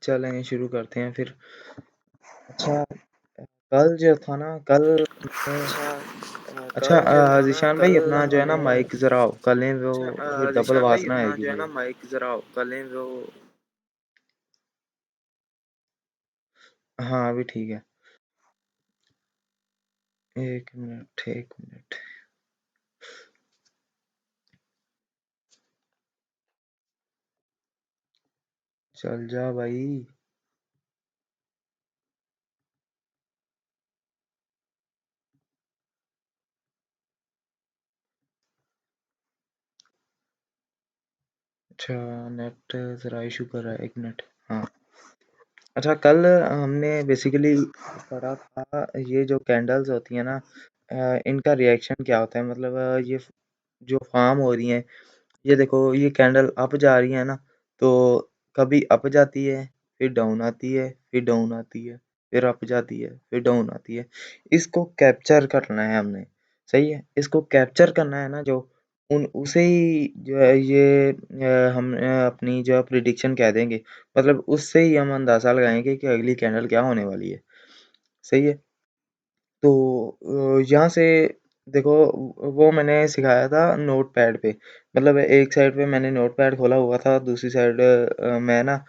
चलें शुरू करते हैं फिर। अच्छा, कल जो था ना, कल मैं अच्छा अच्छा कल जो था ना ज़ीशान भाई कल अपना जो है ना मैंने माइक ज़रा ऑफ कर लें, वो अच्छा फिर डबल ज़ीशान आवाज़ भाई ना अपना आएगी जो है ना फिर। माइक ज़रा ऑफ कर लें वो। हाँ, अभी ठीक है। 1 मिनट, 1 मिनट। चल जा भाई। अच्छा, नेट ज़रा इशू कर रहा है, 1 मिनट। हाँ। अच्छा, कल हमने बेसिकली पढ़ा था ये जो कैंडल्स होती हैं ना, इनका रिएक्शन क्या होता है, मतलब ये जो फार्म हो रही हैं, ये देखो ये कैंडल अप जा रही है ना, तो कभी अप जाती है, फिर डाउन आती है, फिर डाउन आती है, फिर अप जाती है, फिर डाउन आती है। इसको कैप्चर करना है हमने, सही है? इसको कैप्चर करना है ना, जो उन उसे ही जो है ये हम अपनी जो है प्रिडिक्शन कह देंगे। मतलब उससे ही हम अंदाज़ा लगाएँगे कि अगली कैंडल क्या होने वाली है, सही है? तो यहाँ से देखो, वो मैंने सिखाया था नोटपैड पे। मतलब एक साइड पे मैंने नोटपैड खोला हुआ था, दूसरी साइड मैं ना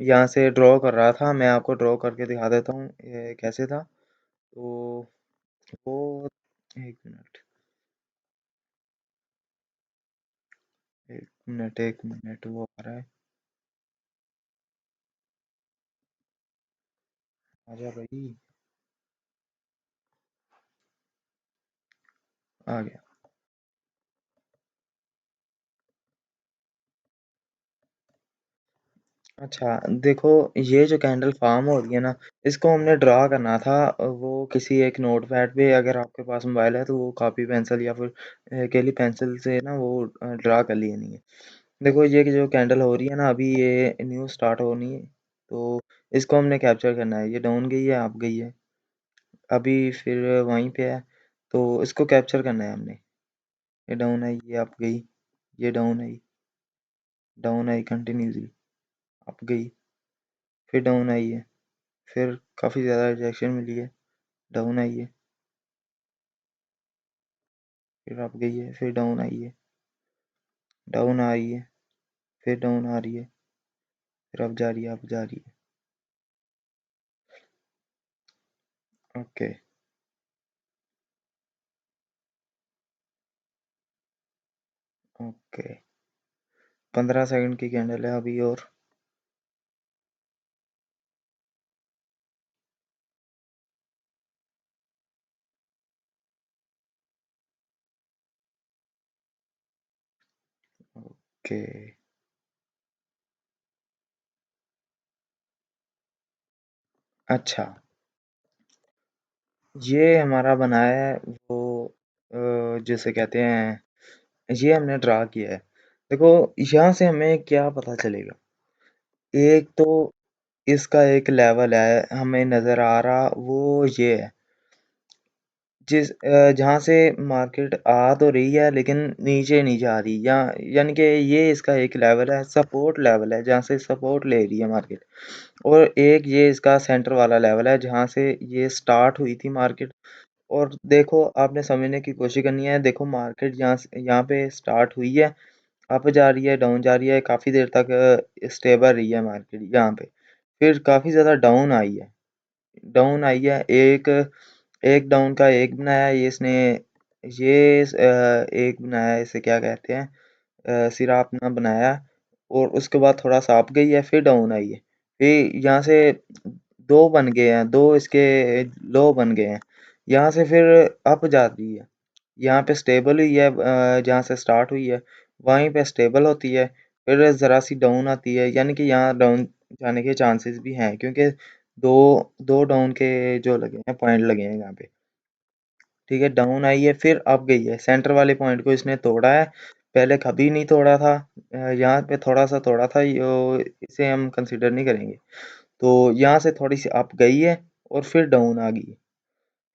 यहाँ से ड्रॉ कर रहा था। मैं आपको ड्रॉ करके दिखा देता हूँ ये कैसे था। तो वो 1 मिनट, 1 मिनट वो आ रहा है। आजा भाई, आ गया। अच्छा, देखो ये जो कैंडल फ़ॉर्म हो रही है ना, इसको हमने ड्रा करना था वो किसी एक नोटपैड पे। अगर आपके पास मोबाइल है तो वो कॉपी पेंसिल या फिर अकेली पेंसिल से ना वो ड्रा कर लेनी है। देखो ये कि जो कैंडल हो रही है ना, अभी ये न्यू स्टार्ट होनी है, तो इसको हमने कैप्चर करना है। ये डाउन गई है, अप गई है, अभी फिर वहीं पे है, तो इसको कैप्चर करना है हमने। ये डाउन आई, ये अप गई, ये डाउन आई कंटिन्यूअसली, अप गई, फिर डाउन आई है, फिर काफ़ी ज़्यादा रिजेक्शन मिली है, डाउन आई है, फिर अप गई है, फिर डाउन आई है, डाउन आई है, फिर डाउन आ रही है, फिर अप जा रही है, अप जा रही है। Okay, okay. 15 सेकंड की कैंडल है अभी और। ओके। अच्छा, ये हमारा बनाया है वो जिसे कहते हैं, ये हमने ड्रा किया है। देखो यहाँ से हमें क्या पता चलेगा, एक तो इसका एक लेवल है हमें नज़र आ रहा, वो ये है जहाँ से मार्केट आ तो रही है लेकिन नीचे नहीं जा रही, या यानी कि ये इसका एक लेवल है, सपोर्ट लेवल है जहाँ से सपोर्ट ले रही है मार्केट। और एक ये इसका सेंटर वाला लेवल है जहाँ से ये स्टार्ट हुई थी मार्केट। और देखो आपने समझने की कोशिश करनी है। देखो मार्केट यहाँ पे स्टार्ट हुई है, अप जा रही है, डाउन जा रही है, काफ़ी देर तक स्टेबल रही है मार्केट यहाँ पे, फिर काफ़ी ज़्यादा डाउन आई है, एक एक डाउन का एक बनाया ये इसने, एक बनाया, इसे क्या कहते हैं, सिरा अपना बनाया। और उसके बाद थोड़ा सा अप गई है, फिर डाउन आई है, फिर यहाँ से दो बन गए हैं, दो इसके लो बन गए हैं, यहाँ से फिर अप जाती है, यहाँ पे स्टेबल हुई है, जहाँ से स्टार्ट हुई है वहीं पे स्टेबल होती है, फिर ज़रा सी डाउन आती है, यानी कि यहाँ डाउन जाने के चांसेस भी हैं, क्योंकि दो दो डाउन के जो लगे हैं पॉइंट लगे हैं यहाँ पे। ठीक है, डाउन आई है, फिर अप गई है, सेंटर वाले पॉइंट को इसने तोड़ा है, पहले कभी नहीं तोड़ा था। यहाँ पे थोड़ा सा तोड़ा था, इसे हम कंसिडर नहीं करेंगे। तो यहाँ से थोड़ी सी अप गई है और फिर डाउन आ गई।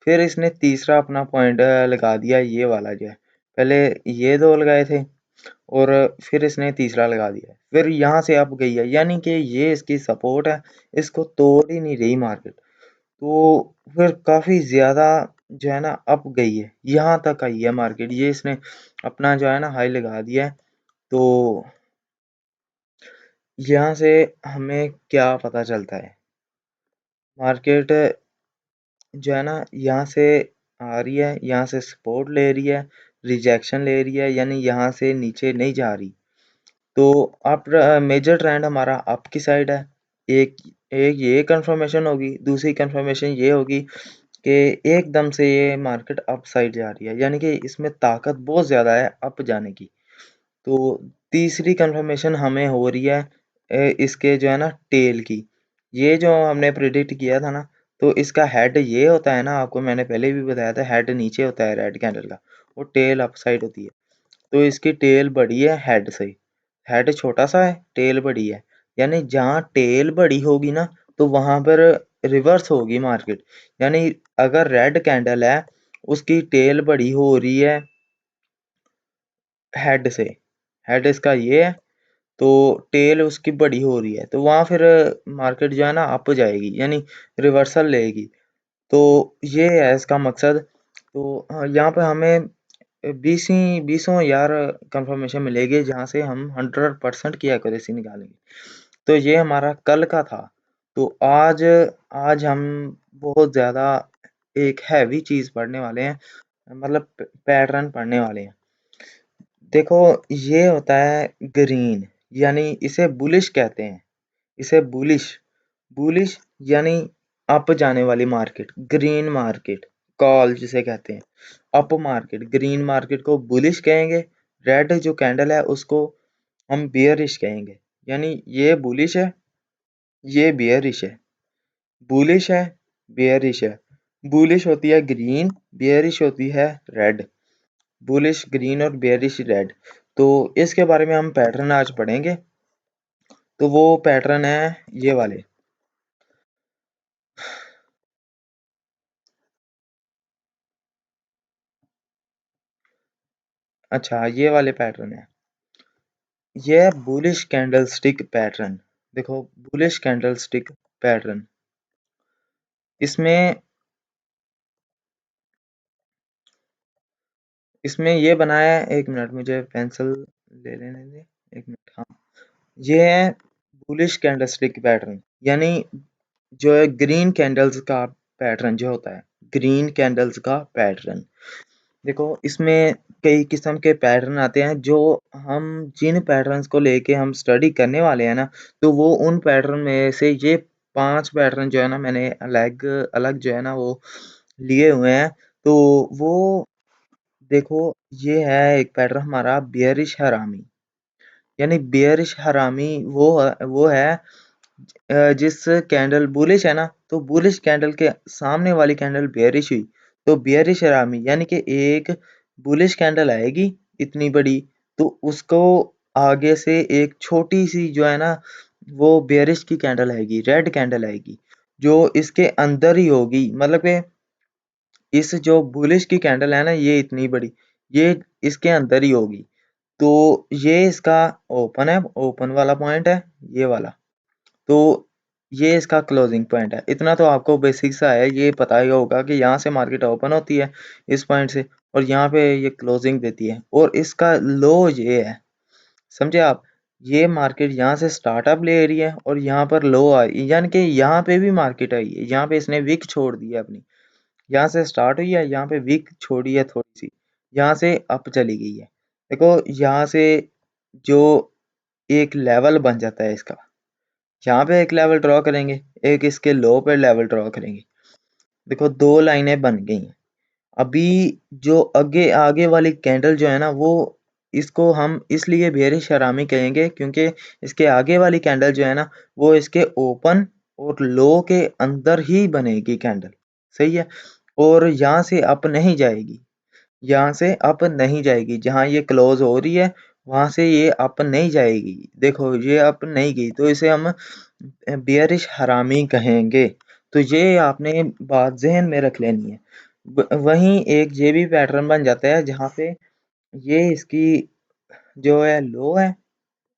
फिर इसने तीसरा अपना पॉइंट लगा दिया, ये वाला जो है, पहले ये दो लगाए थे, और फिर इसने तीसरा लगा दिया, फिर यहाँ से अप गई है, यानी कि ये इसकी सपोर्ट है, इसको तोड़ ही नहीं रही मार्केट। तो फिर काफ़ी ज़्यादा जो है ना अप गई है, यहाँ तक आई है मार्केट, ये इसने अपना जो है ना हाई लगा दिया है। तो यहाँ से हमें क्या पता चलता है, मार्केट जो है ना यहाँ से आ रही है, यहाँ से सपोर्ट ले रही है, रिजेक्शन ले रही है, यानी यहाँ से नीचे नहीं जा रही। तो अप मेजर ट्रेंड हमारा अप की साइड है। एक एक ये कंफर्मेशन होगी, दूसरी कंफर्मेशन ये होगी कि एकदम से ये मार्केट अप साइड जा रही है, यानी कि इसमें ताकत बहुत ज़्यादा है अप जाने की। तो तीसरी कंफर्मेशन हमें हो रही है इसके जो है ना टेल की। ये जो हमने प्रिडिक्ट किया था ना, तो इसका हेड ये होता है ना, आपको मैंने पहले भी बताया था, हेड नीचे होता है रेड कैंडल का, वो टेल अप साइड होती है। तो इसकी टेल बड़ी है हेड से, हेड छोटा सा है, टेल बड़ी है, यानी जहाँ टेल बड़ी होगी ना, तो वहां पर रिवर्स होगी मार्केट। यानी अगर रेड कैंडल है, उसकी टेल बड़ी हो रही है हेड से, हेड इसका ये है, तो टेल उसकी बड़ी हो रही है, तो वहां फिर मार्केट जो है ना अप जाएगी, यानी रिवर्सल लेगी। तो ये है इसका मकसद। तो यहाँ पे हमें बीसों यार कंफर्मेशन मिलेगी, जहाँ से हम 100% की एक्यूरेसी निकालेंगे। तो ये हमारा कल का था। तो आज आज हम बहुत ज़्यादा एक हैवी चीज़ पढ़ने वाले हैं, मतलब पैटर्न पढ़ने वाले हैं। देखो, ये होता है ग्रीन, यानी इसे बुलिश कहते हैं, इसे बुलिश, बुलिश यानी अप जाने वाली मार्केट, ग्रीन मार्केट, कॉल जिसे कहते हैं, अप मार्केट, ग्रीन मार्केट को बुलिश कहेंगे। रेड जो कैंडल है उसको हम बियरिश कहेंगे, यानी ये बुलिश है, ये बियरिश है, बुलिश है, बियरिश है। बुलिश होती है ग्रीन, बियरिश होती है रेड, बुलिश ग्रीन और बेयरिश रेड। तो इसके बारे में हम पैटर्न आज पढ़ेंगे। तो वो पैटर्न है ये वाले। अच्छा, ये वाले पैटर्न है, ये है बुलिश कैंडलस्टिक पैटर्न। देखो, बुलिश कैंडलस्टिक पैटर्न, इसमें इसमें ये बनाया है, एक मिनट मुझे पेंसिल ले लेने दे, एक मिनट, हाँ। ये है बुलिश कैंडलस्टिक पैटर्न, यानी जो है ग्रीन कैंडल्स का पैटर्न जो होता है, ग्रीन कैंडल्स का पैटर्न। देखो, इसमें कई किस्म के पैटर्न आते हैं, जो हम जिन पैटर्न्स को लेके हम स्टडी करने वाले हैं ना, तो वो उन पैटर्न में से ये 5 पैटर्न जो है ना मैंने अलग अलग जो है ना वो लिए हुए हैं। तो वो देखो, ये है एक पैटर्न हमारा बेयरिश हरामी, यानी बेयरिश हरामी वो है जिस कैंडल बुलिश है ना, तो बुलिश कैंडल के सामने वाली कैंडल बेयरिश हुई, तो बेयरिश हरामी, यानी कि एक बुलिश कैंडल आएगी इतनी बड़ी, तो उसको आगे से एक छोटी सी जो है ना वो बेयरिश की कैंडल आएगी, रेड कैंडल आएगी, जो इसके अंदर ही होगी, मतलब कि इस जो बुलिश की कैंडल है ना ये इतनी बड़ी, ये इसके अंदर ही होगी। तो ये इसका ओपन है, ओपन वाला पॉइंट है ये वाला। तो ये इसका क्लोजिंग पॉइंट है। इतना तो आपको बेसिक सा है, ये पता ही होगा कि यहाँ से मार्केट ओपन होती है इस पॉइंट से, और यहाँ पे ये क्लोजिंग देती है, और इसका लो ये है, समझे आप। ये मार्केट यहाँ से स्टार्टअप ले रही है और यहाँ पर लो आई, यानी कि यहाँ पे भी मार्केट आई है, यहाँ पे इसने विक छोड़ दी है अपनी, यहाँ से स्टार्ट हुई है, यहाँ पे विक छोड़ी है थोड़ी सी, यहाँ से अप चली गई है। देखो, यहाँ से जो एक लेवल बन जाता है इसका, यहाँ पे एक लेवल ड्रॉ करेंगे, एक इसके लो पे लेवल ड्रॉ करेंगे। देखो, दो लाइनें बन गई हैं। अभी जो आगे आगे वाली कैंडल जो है ना वो, इसको हम इसलिए बेरिश हरामी कहेंगे क्योंकि इसके आगे वाली कैंडल जो है ना वो इसके ओपन और लो के अंदर ही बनेगी कैंडल, सही है। और यहाँ से अप नहीं जाएगी, यहाँ से अप नहीं जाएगी, जहाँ ये क्लोज हो रही है वहां से ये अप नहीं जाएगी। देखो, ये अप नहीं गई, तो इसे हम बेयरिश हरामी कहेंगे। तो ये आपने बात ज़हन में रख लेनी है। वहीं एक ये भी पैटर्न बन जाता है जहाँ पे ये इसकी जो है लो है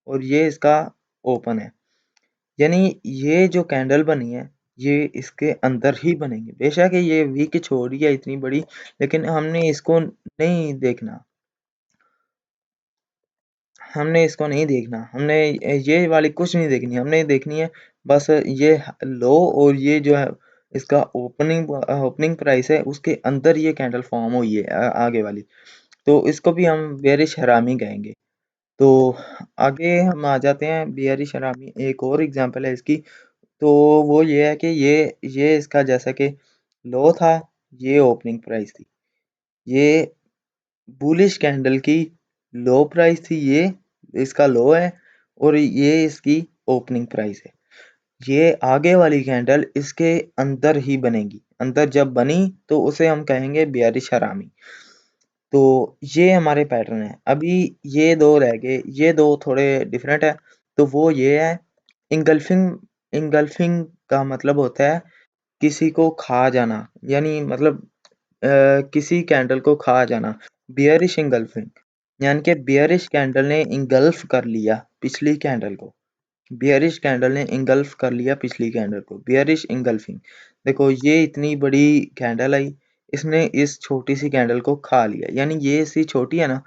और ये इसका ओपन है। यानी ये जो कैंडल बनी है ये इसके अंदर ही बनेगी। बेशक ये वीक छोड़ी है इतनी बड़ी, लेकिन हमने इसको नहीं देखना, हमने ये वाली कुछ नहीं देखनी, हमने देखनी है बस ये लो और ये जो है इसका ओपनिंग प्राइस है उसके अंदर ये कैंडल फॉर्म हुई है आगे वाली, तो इसको भी हम बेरिश हरामी कहेंगे। तो आगे हम आ जाते हैं बियरिश हरामी, एक और एग्जांपल है इसकी। तो वो ये है कि ये इसका जैसा कि लो था, ये ओपनिंग प्राइस थी, ये बुलिश कैंडल की लो प्राइस थी, ये इसका लो है और ये इसकी ओपनिंग प्राइस है। ये आगे वाली कैंडल इसके अंदर ही बनेगी, अंदर जब बनी तो उसे हम कहेंगे बियरिश हरामी। तो ये हमारे पैटर्न है। अभी ये दो रह गए, ये दो थोड़े डिफरेंट है। तो वो ये है इंगल्फिंग। इंगल्फिंग का मतलब होता है किसी को खा जाना, यानी मतलब किसी कैंडल को खा जाना। बियरिश इंगल्फिंग यानी कि बियरिश कैंडल ने इंगल्फ कर लिया पिछली कैंडल को, बियरिश कैंडल ने इंगल्फ कर लिया पिछली कैंडल को, बियरिश इंगल्फिंग। देखो ये इतनी बड़ी कैंडल आई, इसने इस छोटी सी कैंडल को खा लिया, यानी ये इसकी छोटी है ना,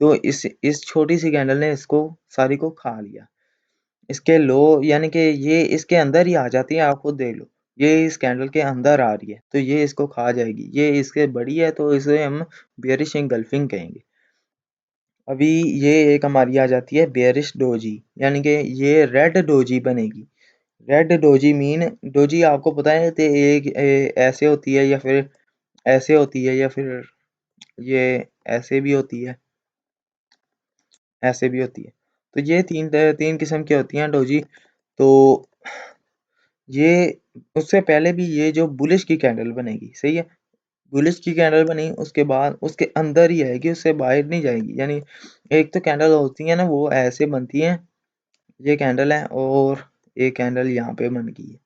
तो इस छोटी सी कैंडल ने इसको सारी को खा लिया। इसके लो यानी कि ये इसके अंदर ही आ जाती है, आप खुद देख लो, ये इस कैंडल के अंदर आ रही है तो ये इसको खा जाएगी, ये इसके बड़ी है तो इसे हम बियरिश इंगल्फिंग कहेंगे। अभी ये एक हमारी आ जाती है बेयरिश डोजी, यानी कि ये रेड डोजी बनेगी। रेड डोजी मीन, डोजी आपको पता है तो एक ऐसे होती है या फिर ऐसे होती है या फिर ये ऐसे भी होती है, ऐसे भी होती है। तो ये तीन तीन किस्म की होती हैं डोजी। तो ये उससे पहले भी ये जो बुलिश की कैंडल बनेगी, सही है, बुलिश की कैंडल बनी उसके बाद उसके अंदर ही आएगी, उससे बाहर नहीं जाएगी। यानी एक तो कैंडल होती है ना वो ऐसे बनती है, ये कैंडल है और एक कैंडल यहाँ पे बन गई है,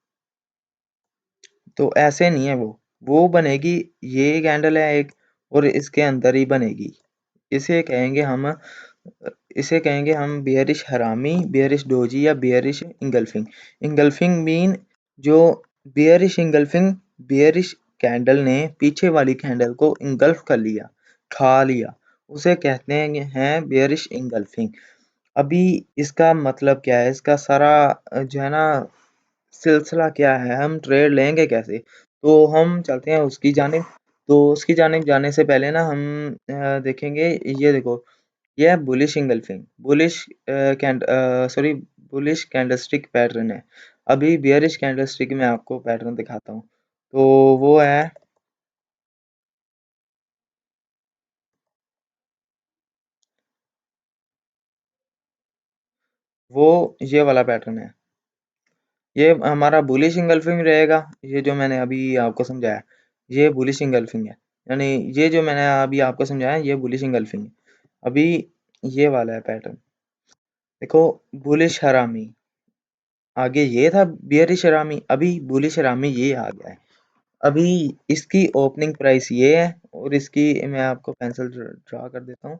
तो ऐसे नहीं है वो बनेगी, ये कैंडल है एक और इसके अंदर ही बनेगी। इसे कहेंगे हम इसे कहेंगे हम बियरिश हरामी, बियरिश डोजी या बियरिश इंगल्फिंग। इंगल्फिंग मीन जो बियरिश इंगल्फिंग, बियरिश कैंडल ने पीछे वाली कैंडल को इंगल्फ कर लिया, खा लिया, उसे कहते हैं बियरिश इंगल्फिंग। अभी इसका मतलब क्या है, इसका सारा जो है ना सिलसिला क्या है, हम ट्रेड लेंगे कैसे, तो हम चलते हैं उसकी जानिब। तो उसकी जानिब जाने से पहले ना हम देखेंगे, ये देखो ये है bullish engulfing, bullish sorry bullish candlestick pattern है। अभी बियरिश कैंडलस्टिक में आपको पैटर्न दिखाता हूँ। तो वो है, वो ये वाला पैटर्न है, ये हमारा बुलिश इंगल्फिंग रहेगा। ये जो मैंने अभी आपको समझाया ये बुलिश इंगल्फिंग है, यानी ये जो मैंने अभी आपको समझाया ये बुलिश इंगल्फिंग है। अभी ये वाला है पैटर्न, देखो बुलिश हरामी, आगे ये था बियरिश हरामी, अभी बुलिश हरामी ये आ गया है। अभी इसकी ओपनिंग प्राइस ये है और इसकी मैं आपको पेंसिल ड्रा कर देता हूँ,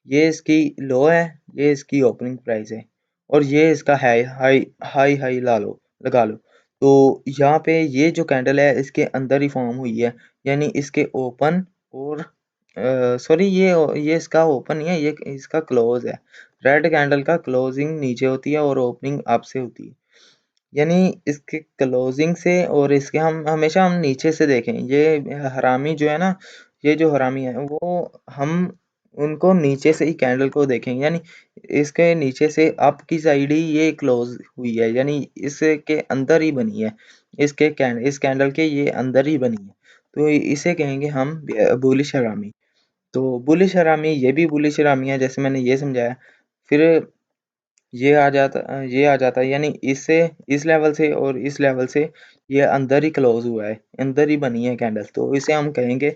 ये इसकी लो है, ये इसकी ओपनिंग प्राइस है और ये इसका हाई हाई हाई हाई ला लो, लगा लो। तो यहाँ पे ये जो कैंडल है इसके अंदर ही फॉर्म हुई है, यानी इसके ओपन और सॉरी ये इसका ओपन नहीं है, ये इसका क्लोज है। रेड कैंडल का क्लोजिंग नीचे होती है और ओपनिंग अप से होती है, यानी इसके क्लोजिंग से और इसके हम हमेशा हम नीचे से देखें, ये हरामी जो है ना, ये जो हरामी है वो हम उनको नीचे से ही कैंडल को देखेंगे, यानी इसके नीचे से अप की साइड ही ये क्लोज हुई है, यानी इसके अंदर ही बनी है, इस कैंडल के ये अंदर ही बनी है। तो इसे कहेंगे हम बुलिश हरामी। तो बुलिश हरामी, ये भी बुलिश हरामी है जैसे मैंने ये समझाया। फिर ये आ जाता है, यानी इससे इस लेवल से और इस लेवल से ये अंदर ही क्लोज हुआ है, अंदर ही बनी है कैंडल, तो इसे हम कहेंगे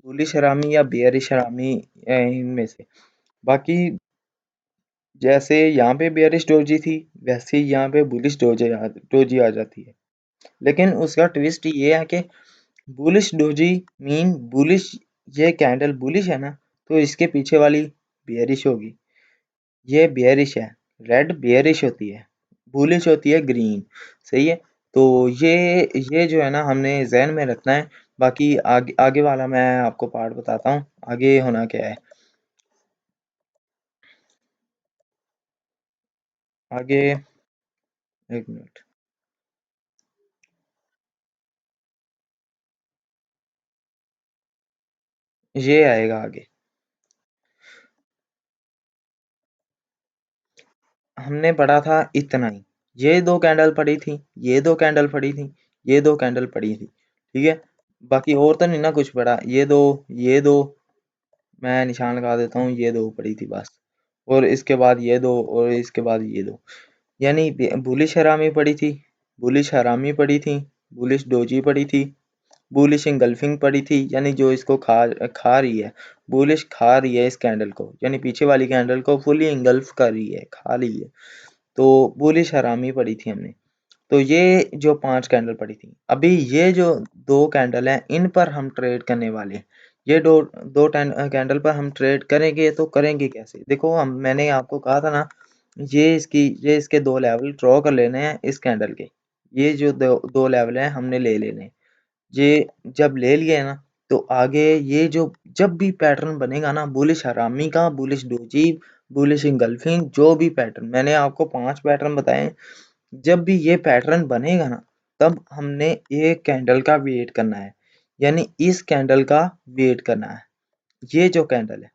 बुलिश हरामी या बेयरिश हरामी इनमें से। बाकी जैसे यहाँ पे बेयरिश डोजी थी वैसे ही यहाँ पे बुलिश डोजी आ जाती है, लेकिन उसका ट्विस्ट ये है कि बुलिश डोजी मीन बुलिश, ये कैंडल बुलिश है ना, तो इसके पीछे वाली बेयरिश होगी। ये बेयरिश है, रेड बेयरिश होती है, बुलिश होती है ग्रीन। सही है। तो ये जो है ना हमने जहन में रखना है। बाकी आगे आगे वाला मैं आपको पार्ट बताता हूँ आगे होना क्या है। आगे एक मिनट, ये आएगा आगे। हमने पढ़ा था इतना ही, ये दो कैंडल पड़ी थी, ये दो कैंडल पड़ी थी, ये दो कैंडल पड़ी थी, ठीक है। बाकी और तो नहीं ना कुछ पड़ा, ये दो मैं निशान लगा देता हूँ, ये दो पड़ी थी बस। और इसके बाद ये दो और इसके बाद ये दो, यानी बुलिश हरामी पड़ी थी, बुलिश हरामी पड़ी थी, बुलिश डोजी पड़ी थी, बुलिश इंगल्फिंग पड़ी थी, यानी जो इसको खा खा रही है, बुलिश खा रही है इस कैंडल को, यानी पीछे वाली कैंडल को फुली इंगल्फ कर रही है, खा रही है। तो बुलिश हरामी पड़ी थी हमने। तो ये जो 5 कैंडल पड़ी थी, अभी ये जो 2 कैंडल हैं इन पर हम ट्रेड करने वाले हैं। ये दो कैंडल पर हम ट्रेड करेंगे तो करेंगे कैसे? देखो हम मैंने आपको कहा था ना, ये इसके 2 लेवल ड्रॉ कर लेने हैं इस कैंडल के। ये जो दो लेवल हैं हमने ले लेने हैं। ये जब ले लिए ना, तो आगे ये जो जब भी पैटर्न बनेगा ना, बुलिश हरामी का, बुलिश डोजी, बुलिश इंगल्फिंग, जो भी पैटर्न मैंने आपको 5 पैटर्न बताए, जब भी ये पैटर्न बनेगा ना, तब हमने एक कैंडल का वेट करना है, यानी इस कैंडल का वेट करना है। ये जो कैंडल है,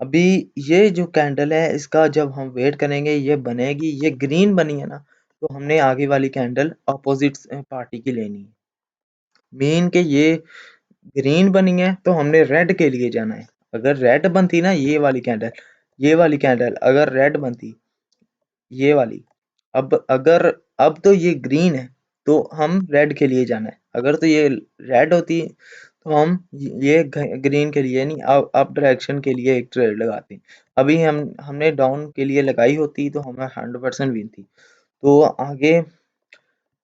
अभी ये जो कैंडल है इसका जब हम वेट करेंगे, ये बनेगी, ये ग्रीन बनी है ना, तो हमने आगे वाली कैंडल अपोजिट पार्टी की लेनी है। मेन के ये ग्रीन बनी है तो हमने रेड के लिए जाना है। अगर रेड बनती ना, ये वाली कैंडल अगर रेड बनती, ये वाली, अब तो ये ग्रीन है, तो हम रेड के लिए जाना है। अगर तो ये रेड होती तो हम ये ग्रीन के लिए नहीं, अप डायरेक्शन के लिए एक ट्रेड लगाते। अभी हमने डाउन के लिए लगाई होती तो हमें 100% विन थी। तो आगे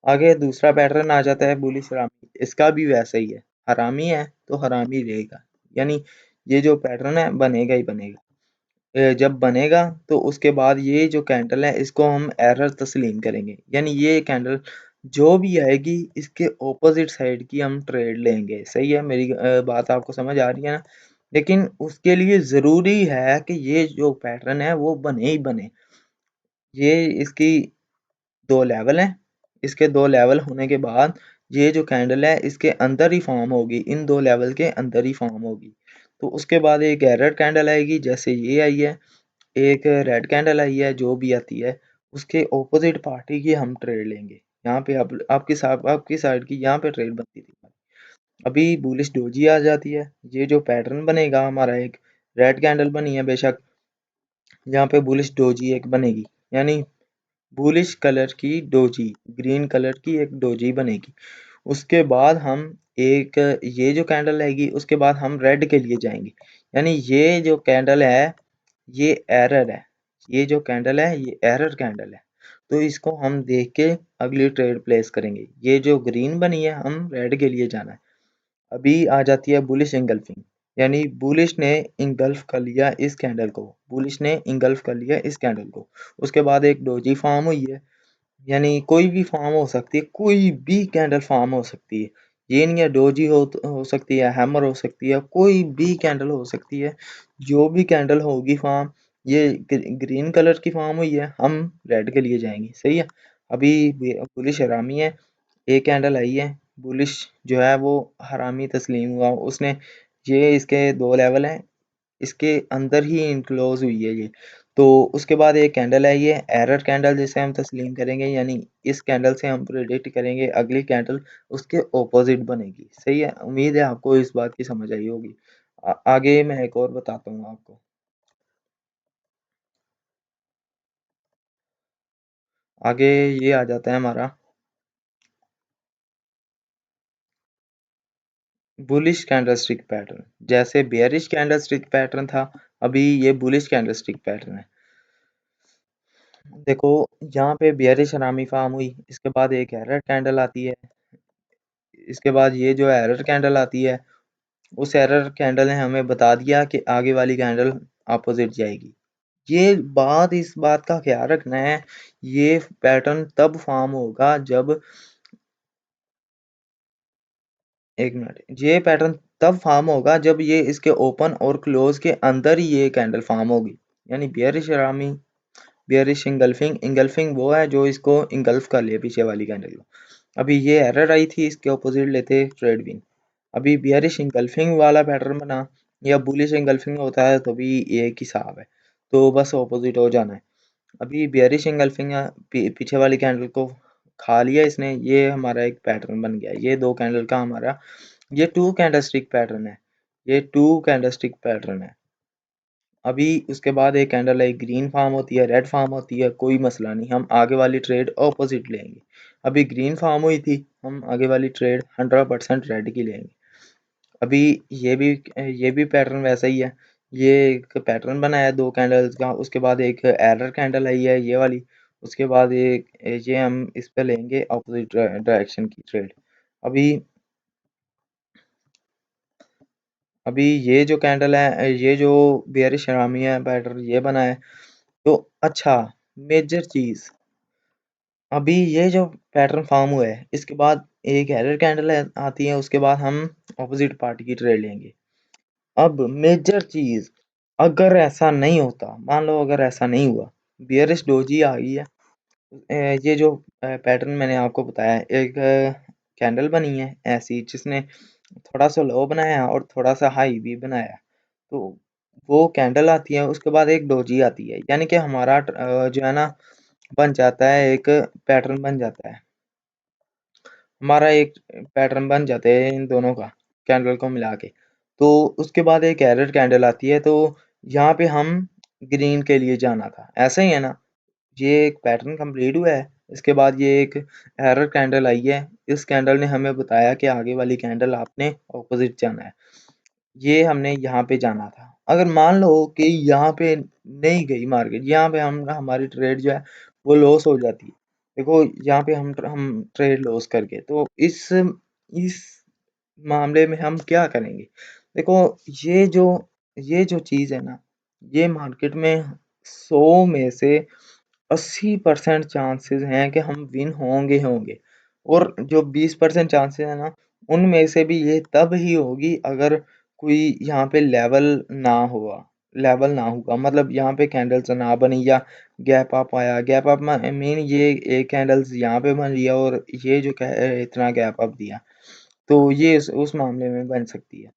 आगे दूसरा पैटर्न आ जाता है बुलिश हरामी, इसका भी वैसा ही है, हरामी है तो हरामी रहेगा, यानी ये जो पैटर्न है बनेगा ही बनेगा। जब बनेगा तो उसके बाद ये जो कैंडल है इसको हम एरर तस्लीम करेंगे, यानी ये कैंडल जो भी आएगी इसके ऑपोजिट साइड की हम ट्रेड लेंगे। सही है, मेरी बात आपको समझ आ रही है ना? लेकिन उसके लिए ज़रूरी है कि ये जो पैटर्न है वो बने ही बने। ये इसकी 2 लेवल हैं, इसके 2 लेवल होने के बाद ये जो कैंडल है इसके अंदर ही फॉर्म होगी, इन 2 लेवल के अंदर ही फॉर्म होगी। तो उसके बाद एक एरर कैंडल आएगी जैसे ये आई है, एक रेड कैंडल आई है, जो भी आती है उसके ऑपोजिट पार्टी की हम ट्रेड लेंगे। यहाँ पे आपकी साइड की यहाँ पे ट्रेड बनती थी। अभी बुलिश डोजी आ जाती है, ये जो पैटर्न बनेगा हमारा, एक रेड कैंडल बनी है बेशक, यहाँ पे बुलिश डोजी एक बनेगी, यानी बुलिश कलर की डोजी, ग्रीन कलर की एक डोजी बनेगी। उसके बाद हम एक ये जो कैंडल आएगी उसके बाद हम रेड के लिए जाएंगे, यानी ये जो कैंडल है ये एरर है, ये जो कैंडल है ये एरर कैंडल है। तो इसको हम देख के अगली ट्रेड प्लेस करेंगे। ये जो ग्रीन बनी है हम रेड के लिए जाना है। अभी आ जाती है बुलिश इंगल्फिंग, यानी बुलिश ने इंगल्फ कर लिया इस कैंडल को, बुलिश ने इंगल्फ कर लिया इस कैंडल को। उसके बाद एक डोजी फॉर्म हुई है, यानी कोई भी फॉर्म हो सकती है, कोई भी कैंडल फॉर्म हो सकती है। ये नहीं है डोजी हो सकती है, हैमर हो सकती है, कोई भी कैंडल हो सकती है। जो भी कैंडल होगी फॉर्म, ये ग्रीन कलर की फॉर्म हुई है, हम रेड के लिए जाएंगे। सही है। अभी बुलिश हरामी है, एक कैंडल आई है, बुलिश जो है वो हरामी तस्लीम हुआ उसने, ये इसके 2 लेवल हैं, इसके अंदर ही इनक्लोज हुई है ये। तो उसके बाद एक कैंडल है, ये एरर कैंडल जिसे हम तस्लीम करेंगे, यानी इस कैंडल से हम प्रेडिक्ट करेंगे अगली कैंडल उसके ऑपोजिट बनेगी। सही है, उम्मीद है आपको इस बात की समझ आई होगी। आगे मैं एक और बताता हूँ आपको। आगे ये आ जाता है हमारा बुलिश कैंडलस्टिक पैटर्न, जैसे बेयरिश कैंडलस्टिक पैटर्न था, अभी ये बुलिश कैंडलस्टिक पैटर्न है। देखो यहाँ पे बेयरिश अनामी फार्म हुई, इसके बाद एक एरर कैंडल आती है, इसके बाद ये जो एरर कैंडल आती है, उस एरर कैंडल ने हमें बता दिया कि आगे वाली कैंडल अपोजिट जाएगी। ये बात, इस बात का ख्याल रखना है, ये पैटर्न तब फॉर्म होगा जब, एक मिनट, ये पैटर्न तब फॉर्म होगा जब ये इसके ओपन और क्लोज के अंदर ही ये कैंडल फॉर्म होगी। यानी bearish Rami, bearish engulfing, engulfing वो है जो इसको इंगल्फ कर ले पीछे वाली कैंडल को। अभी ये एरर आई थी, इसके ऑपोजिट लेते ट्रेड विन। अभी बियरिश इंगल्फिंग वाला पैटर्न बना, या बुलिश इंगल्फिंग होता है तो भी एक ही हिसाब है, तो बस ऑपोजिट हो जाना है। अभी बियरिश इंगल्फिंग पीछे वाली कैंडल को खा लिया इसने, ये हमारा एक पैटर्न बन गया। ये दो कैंडल का हमारा, ये टू कैंडलस्टिक पैटर्न है, ये टू कैंडलस्टिक पैटर्न है। अभी उसके बाद एक कैंडल है ग्रीन फार्म होती है, रेड फार्म होती है, कोई मसला नहीं, हम आगे वाली ट्रेड ऑपोजिट लेंगे। अभी ग्रीन फार्म हुई थी, हम आगे वाली ट्रेड 100% रेड की लेंगे। अभी ये भी पैटर्न वैसा ही है। ये एक पैटर्न बना है दो कैंडल्स का, उसके बाद एक एरर कैंडल आई है ये वाली, उसके बाद एक, ये हम इस पे लेंगे अपोजिट डायरेक्शन की ट्रेड। अभी अभी ये जो कैंडल है, ये जो बेयरिश हरामी है पैटर्न ये बना है। तो अच्छा, मेजर चीज, अभी ये जो पैटर्न फॉर्म हुआ है, इसके बाद एक एरर कैंडल आती है, उसके बाद हम ऑपोजिट पार्टी की ट्रेड लेंगे। अब मेजर चीज, अगर ऐसा नहीं होता, मान लो अगर ऐसा नहीं हुआ, बियरिश डोजी आ गई है, ये जो पैटर्न मैंने आपको बताया, एक कैंडल बनी है ऐसी जिसने थोड़ा सा लो बनाया और थोड़ा सा हाई भी बनाया, तो वो कैंडल आती है, उसके बाद एक डोजी आती है, यानी कि हमारा जो है ना, बन जाता है एक पैटर्न बन जाता है, हमारा एक पैटर्न बन जाते हैं इन दोनों का, कैंडल को मिला के। तो उसके बाद एक एरर कैंडल आती है, तो यहाँ पे हम ग्रीन के लिए जाना था, ऐसा ही है ना। ये एक पैटर्न कंप्लीट हुआ है, इसके बाद ये एक एरर कैंडल आई है, इस कैंडल ने हमें बताया कि आगे वाली कैंडल आपने ऑपोजिट जाना है, ये हमने यहाँ पे जाना था। अगर मान लो कि यहाँ पे नहीं गई मार्केट, यहाँ पे हम हमारी ट्रेड जो है वो लॉस हो जाती है, देखो यहाँ पे हम ट्रेड लॉस करके, तो इस मामले में हम क्या करेंगे। देखो, ये जो ये जो चीज़ है ना, ये मार्केट में 100 में से 80% चांसेस हैं कि हम विन होंगे होंगे, और जो 20% चांसेस है ना, उनमें से भी ये तब ही होगी अगर कोई यहाँ पे लेवल ना हुआ, मतलब यहाँ पे कैंडल्स ना बनी या गैप अप आया, गैप अप मीन ये एक कैंडल्स यहाँ पे बन लिया और ये जो इतना गैप अप दिया, तो ये उस मामले में बन सकती है।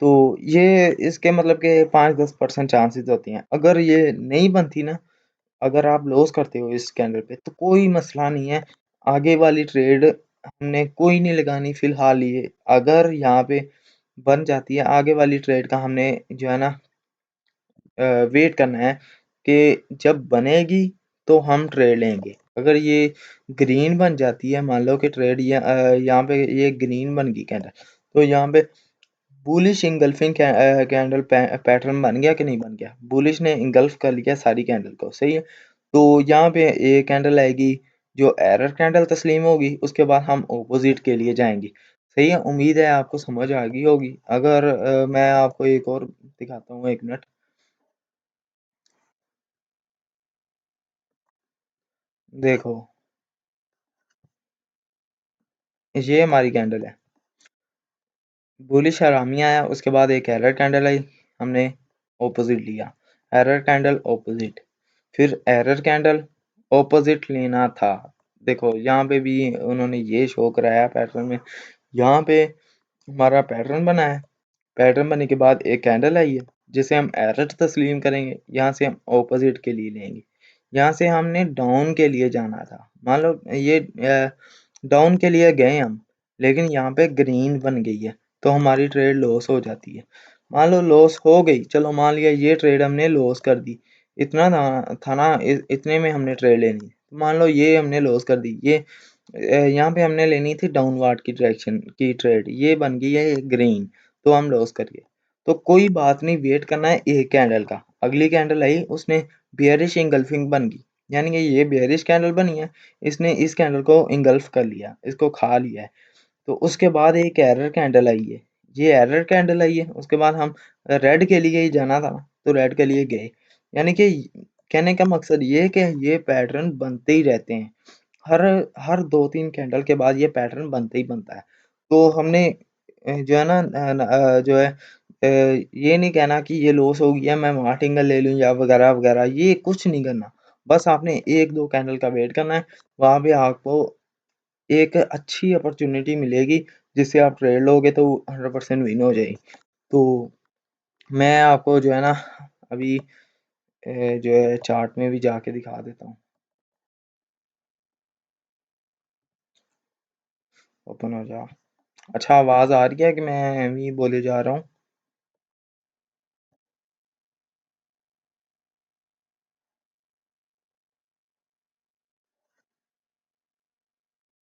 तो ये इसके मतलब के 5-10% चांसेस होती हैं। अगर ये नहीं बनती ना, अगर आप लॉस करते हो इस कैंडल पे, तो कोई मसला नहीं है, आगे वाली ट्रेड हमने कोई नहीं लगानी फिलहाल। ये अगर यहाँ पे बन जाती है, आगे वाली ट्रेड का हमने जो है ना वेट करना है कि जब बनेगी तो हम ट्रेड लेंगे। अगर ये ग्रीन बन जाती है, मान लो कि ट्रेड यहाँ पे ये ग्रीन बन गई कैंडल, तो यहाँ पे बुलिश इंगल्फिंग कैंडल पैटर्न बन गया कि नहीं बन गया, बुलिश ने इंगल्फ कर लिया सारी कैंडल को, सही है। तो यहाँ पे एक कैंडल आएगी जो एरर कैंडल तस्लीम होगी, उसके बाद हम ऑपोजिट के लिए जाएंगे। सही है, उम्मीद है आपको समझ आ गई होगी। अगर मैं आपको एक और दिखाता हूँ, एक मिनट, देखो, ये हमारी कैंडल है, बुलिश हरामी आया, उसके बाद एक एरर कैंडल आई, हमने ऑपोजिट लिया, एरर कैंडल ऑपोजिट, फिर एरर कैंडल ऑपोजिट लेना था। देखो यहाँ पे भी उन्होंने ये शो कराया पैटर्न में, यहाँ पे हमारा पैटर्न बना है, पैटर्न बनने के बाद एक कैंडल आई है जिसे हम एरर तस्लीम करेंगे, यहाँ से हम ऑपोजिट के लिए लेंगे। यहाँ से हमने डाउन के लिए जाना था, मान लो ये डाउन के लिए गए हम, लेकिन यहाँ पे ग्रीन बन गई है, तो हमारी ट्रेड लॉस हो जाती है। मान लो लॉस हो गई, चलो मान लिया ये ट्रेड हमने लॉस कर दी, इतना था ना, इतने में हमने ट्रेड लेनी है। तो मान लो ये हमने लॉस कर दी, ये यहाँ पे हमने लेनी थी डाउनवर्ड की डायरेक्शन की ट्रेड, ये बन गई है ग्रीन, तो हम लॉस कर गए। तो कोई बात नहीं, वेट करना है एक कैंडल का, अगली कैंडल आई उसने बियरिश इंगल्फिंग बन गई, यानी कि ये बियरिश कैंडल बनी है, इसने इस कैंडल को इंगल्फ कर लिया, इसको खा लिया है। तो उसके बाद एक एरर कैंडल आई है, ये एरर कैंडल आई है, उसके बाद हम रेड के लिए ही जाना था, तो रेड के लिए गए। यानी कि कहने का मकसद ये है कि ये पैटर्न बनते ही रहते हैं। हर हर 2-3 कैंडल के बाद ये पैटर्न बनता ही बनता है। तो हमने जो है ना जो है ये नहीं कहना कि ये लॉस हो गया मैं वहाँ टिंगल ले लूँ या वगैरह-वगैरह, ये कुछ नहीं करना। बस आपने 1-2 कैंडल का वेट करना है, वहाँ पे आपको एक अच्छी अपॉर्च्युनिटी मिलेगी, जिससे आप ट्रेड लोगे तो 100% विन हो जाएगी। तो मैं आपको जो है ना अभी जो है चार्ट में भी जाके दिखा देता हूँ। ओपन हो जा। अच्छा, आवाज़ आ रही है कि मैं एवें ही बोले जा रहा हूँ?